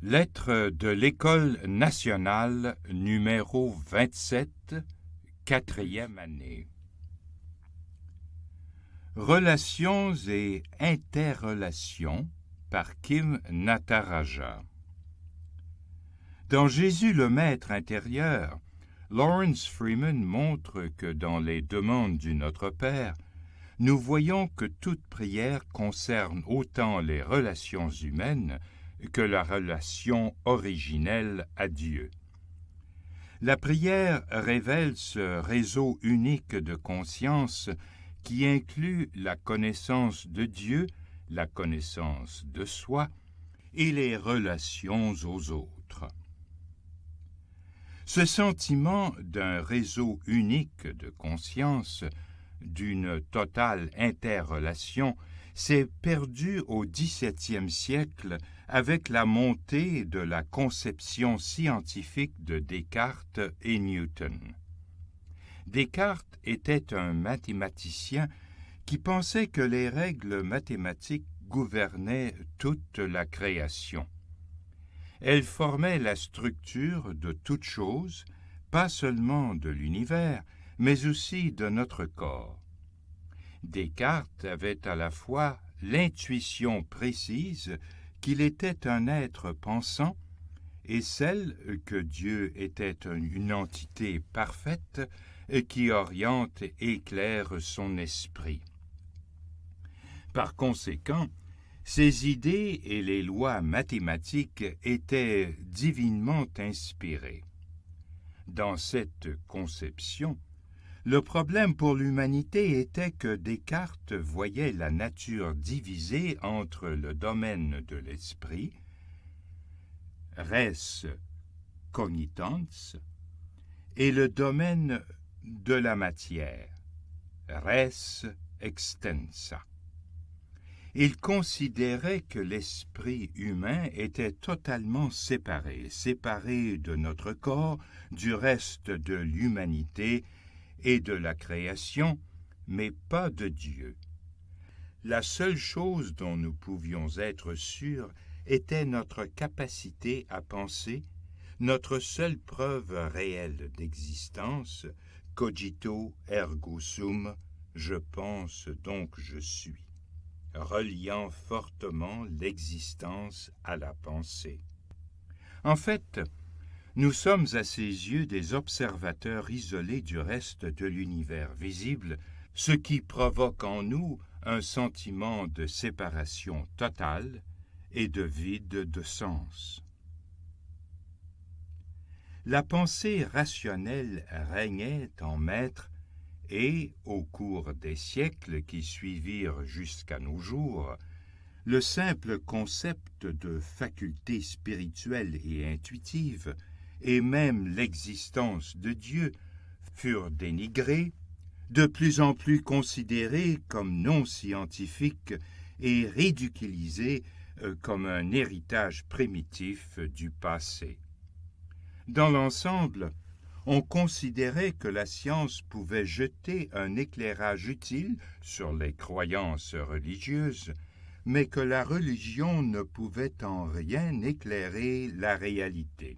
Lettre de l'École nationale numéro 27, 4e année. Relations et interrelations par Kim Nataraja. Dans Jésus le Maître intérieur, Lawrence Freeman montre que dans les demandes du Notre Père, nous voyons que toute prière concerne autant les relations humaines que la relation originelle à Dieu. La prière révèle ce réseau unique de conscience qui inclut la connaissance de Dieu, la connaissance de soi et les relations aux autres. Ce sentiment d'un réseau unique de conscience, d'une totale interrelation, s'est perdu au XVIIe siècle avec la montée de la conception scientifique de Descartes et Newton. Descartes était un mathématicien qui pensait que les règles mathématiques gouvernaient toute la création. Elles formaient la structure de toute chose, pas seulement de l'univers, mais aussi de notre corps. Descartes avait à la fois l'intuition précise qu'il était un être pensant et celle que Dieu était une entité parfaite qui oriente et éclaire son esprit. Par conséquent, ses idées et les lois mathématiques étaient divinement inspirées. Dans cette conception, le problème pour l'humanité était que Descartes voyait la nature divisée entre le domaine de l'esprit, res cognitans, et le domaine de la matière, res extensa. Il considérait que l'esprit humain était totalement séparé de notre corps, du reste de l'humanité et de la création, mais pas de Dieu. La seule chose dont nous pouvions être sûrs était notre capacité à penser, notre seule preuve réelle d'existence, cogito ergo sum, je pense donc je suis, reliant fortement l'existence à la pensée. En fait, nous sommes à ses yeux des observateurs isolés du reste de l'univers visible, ce qui provoque en nous un sentiment de séparation totale et de vide de sens. La pensée rationnelle régnait en maître et, au cours des siècles qui suivirent jusqu'à nos jours, le simple concept de faculté spirituelle et intuitive et même l'existence de Dieu furent dénigrés, de plus en plus considérés comme non scientifiques et ridiculisés comme un héritage primitif du passé. Dans l'ensemble, on considérait que la science pouvait jeter un éclairage utile sur les croyances religieuses, mais que la religion ne pouvait en rien éclairer la réalité.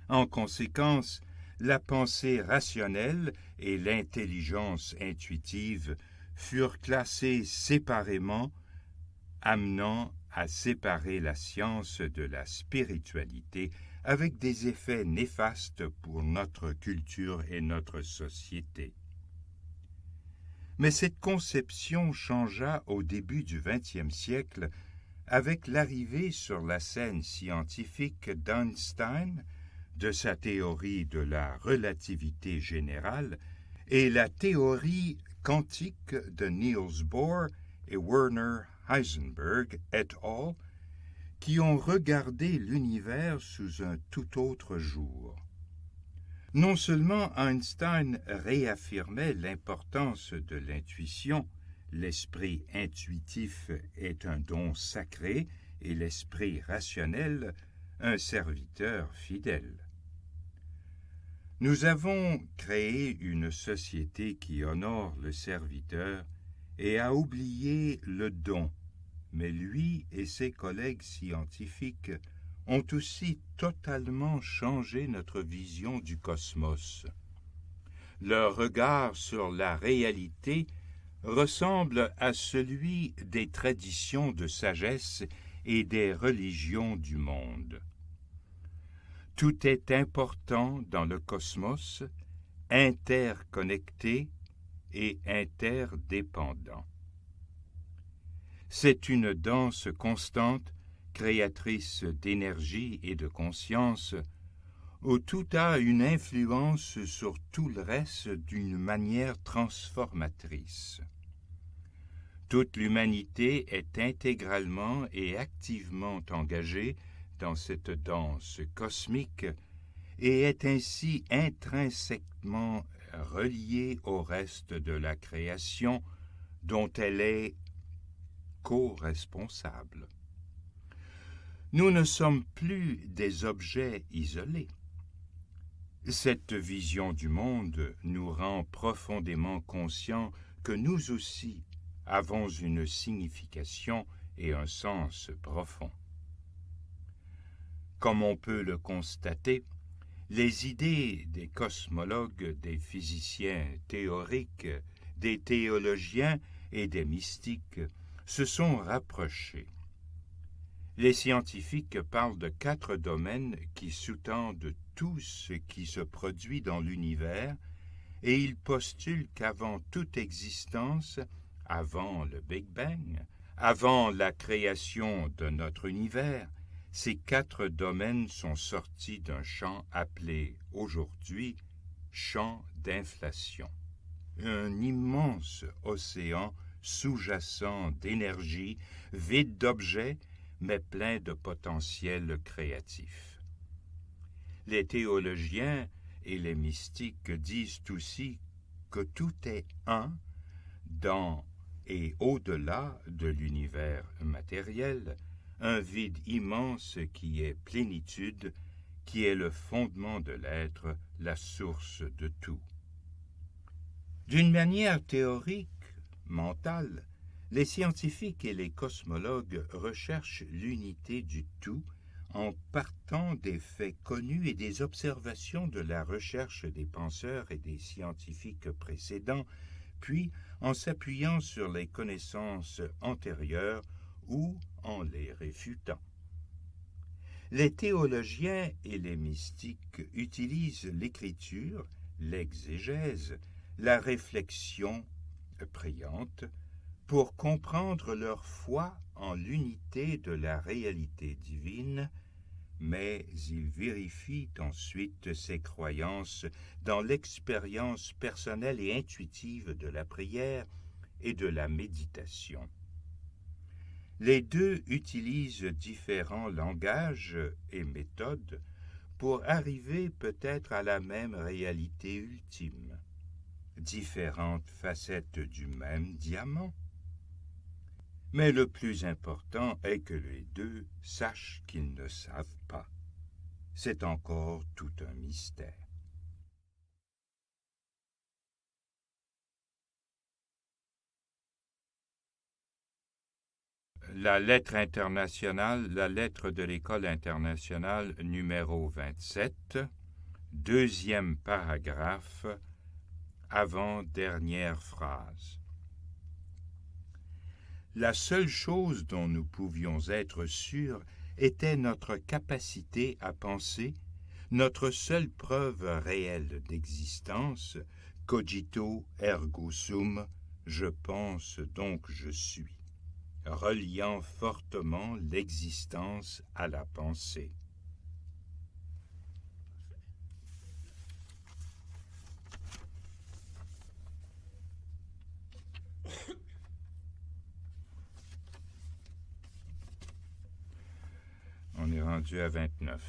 En conséquence, la pensée rationnelle et l'intelligence intuitive furent classées séparément, amenant à séparer la science de la spiritualité avec des effets néfastes pour notre culture et notre société. Mais cette conception changea au début du XXe siècle avec l'arrivée sur la scène scientifique d'Einstein, de sa théorie de la relativité générale et la théorie quantique de Niels Bohr et Werner Heisenberg et al., qui ont regardé l'univers sous un tout autre jour. Non seulement Einstein réaffirmait l'importance de l'intuition, l'esprit intuitif est un don sacré et l'esprit rationnel un serviteur fidèle. Nous avons créé une société qui honore le serviteur et a oublié le don, mais lui et ses collègues scientifiques ont aussi totalement changé notre vision du cosmos. Leur regard sur la réalité ressemble à celui des traditions de sagesse et des religions du monde. Tout est important dans le cosmos, interconnecté et interdépendant. C'est une danse constante, créatrice d'énergie et de conscience, où tout a une influence sur tout le reste d'une manière transformatrice. Toute l'humanité est intégralement et activement engagée dans cette danse cosmique et est ainsi intrinsèquement reliée au reste de la création dont elle est co-responsable. Nous ne sommes plus des objets isolés. Cette vision du monde nous rend profondément conscients que nous aussi avons une signification et un sens profond. Comme on peut le constater, les idées des cosmologues, des physiciens théoriques, des théologiens et des mystiques se sont rapprochées. Les scientifiques parlent de 4 domaines qui sous-tendent tout ce qui se produit dans l'univers et ils postulent qu'avant toute existence, avant le Big Bang, avant la création de notre univers, ces 4 domaines sont sortis d'un champ appelé aujourd'hui champ d'inflation. Un immense océan sous-jacent d'énergie, vide d'objets, mais plein de potentiel créatif. Les théologiens et les mystiques disent aussi que tout est un dans et au-delà de l'univers matériel, un vide immense qui est plénitude, qui est le fondement de l'être, la source de tout. D'une manière théorique, mentale, les scientifiques et les cosmologues recherchent l'unité du tout en partant des faits connus et des observations de la recherche des penseurs et des scientifiques précédents, puis en s'appuyant sur les connaissances antérieures ou en les réfutant. Les théologiens et les mystiques utilisent l'écriture, l'exégèse, la réflexion priante pour comprendre leur foi en l'unité de la réalité divine, mais ils vérifient ensuite ces croyances dans l'expérience personnelle et intuitive de la prière et de la méditation. Les deux utilisent différents langages et méthodes pour arriver peut-être à la même réalité ultime, différentes facettes du même diamant. Mais le plus important est que les deux sachent qu'ils ne savent pas. C'est encore tout un mystère. La lettre internationale, la lettre de l'école internationale numéro 27, deuxième paragraphe, avant-dernière phrase. La seule chose dont nous pouvions être sûrs était notre capacité à penser, notre seule preuve réelle d'existence, cogito ergo sum, je pense donc je suis, reliant fortement l'existence à la pensée. On est rendu à 29.